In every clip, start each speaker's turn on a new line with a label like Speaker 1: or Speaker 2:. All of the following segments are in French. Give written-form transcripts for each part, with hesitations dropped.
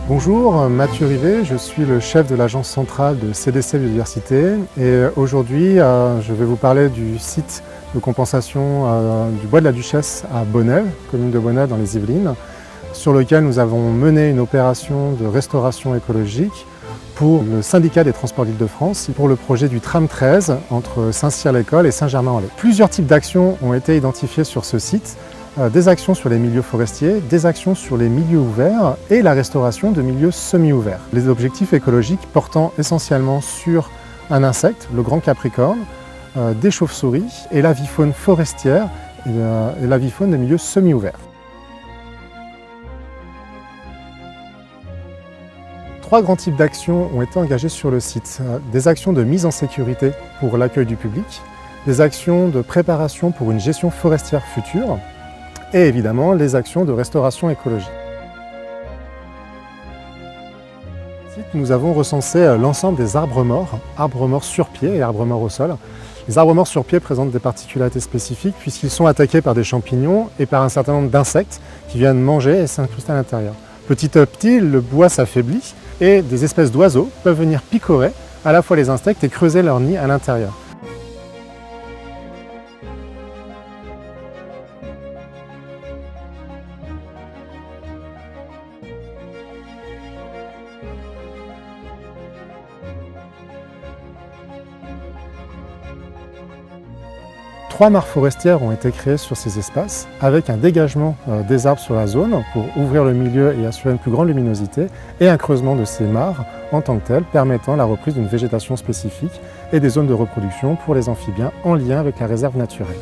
Speaker 1: Bonjour, Mathieu Rivet, je suis le chef de l'agence centrale de CDC Biodiversité et aujourd'hui je vais vous parler du site de compensation du bois de la Duchesse à Bonneuil, commune de Bonneuil dans les Yvelines, sur lequel nous avons mené une opération de restauration écologique pour le syndicat des transports d'Île-de-France pour le projet du tram 13 entre Saint-Cyr-l'École et Saint-Germain-en-Laye. Plusieurs types d'actions ont été identifiées sur ce site. Des actions sur les milieux forestiers, des actions sur les milieux ouverts et la restauration de milieux semi-ouverts. Les objectifs écologiques portant essentiellement sur un insecte, le grand capricorne, des chauves-souris et l'avifaune forestière et l'avifaune des milieux semi-ouverts. Trois grands types d'actions ont été engagées sur le site. Des actions de mise en sécurité pour l'accueil du public, des actions de préparation pour une gestion forestière future, et évidemment les actions de restauration écologique. Nous avons recensé l'ensemble des arbres morts sur pied et arbres morts au sol. Les arbres morts sur pied présentent des particularités spécifiques puisqu'ils sont attaqués par des champignons et par un certain nombre d'insectes qui viennent manger et s'incruster à l'intérieur. Petit à petit, le bois s'affaiblit et des espèces d'oiseaux peuvent venir picorer à la fois les insectes et creuser leur nid à l'intérieur. Trois mares forestières ont été créées sur ces espaces avec un dégagement des arbres sur la zone pour ouvrir le milieu et assurer une plus grande luminosité et un creusement de ces mares en tant que telles permettant la reprise d'une végétation spécifique et des zones de reproduction pour les amphibiens en lien avec la réserve naturelle.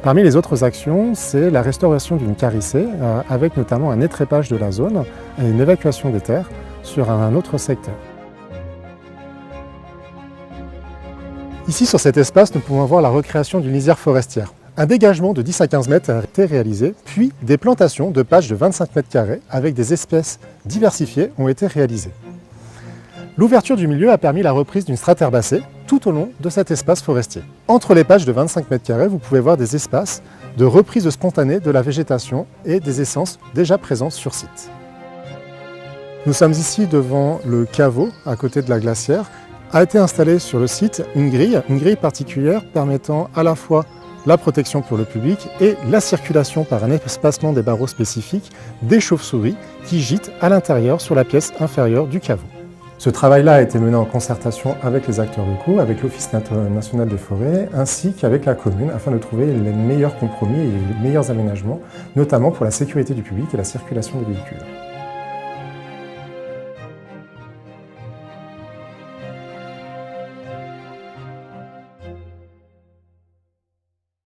Speaker 1: Parmi les autres actions, c'est la restauration d'une carissée avec notamment un étrépage de la zone et une évacuation des terres sur un autre secteur. Ici, sur cet espace, nous pouvons voir la recréation d'une lisière forestière. Un dégagement de 10 à 15 mètres a été réalisé, puis des plantations de patchs de 25 mètres carrés avec des espèces diversifiées ont été réalisées. L'ouverture du milieu a permis la reprise d'une strate herbacée tout au long de cet espace forestier. Entre les patchs de 25 mètres carrés, vous pouvez voir des espaces de reprise spontanée de la végétation et des essences déjà présentes sur site. Nous sommes ici devant le caveau à côté de la glacière. A été installée sur le site une grille particulière permettant à la fois la protection pour le public et la circulation par un espacement des barreaux spécifiques des chauves-souris qui gîtent à l'intérieur sur la pièce inférieure du caveau. Ce travail-là a été mené en concertation avec les acteurs locaux, avec l'Office national des forêts ainsi qu'avec la commune afin de trouver les meilleurs compromis et les meilleurs aménagements, notamment pour la sécurité du public et la circulation des véhicules.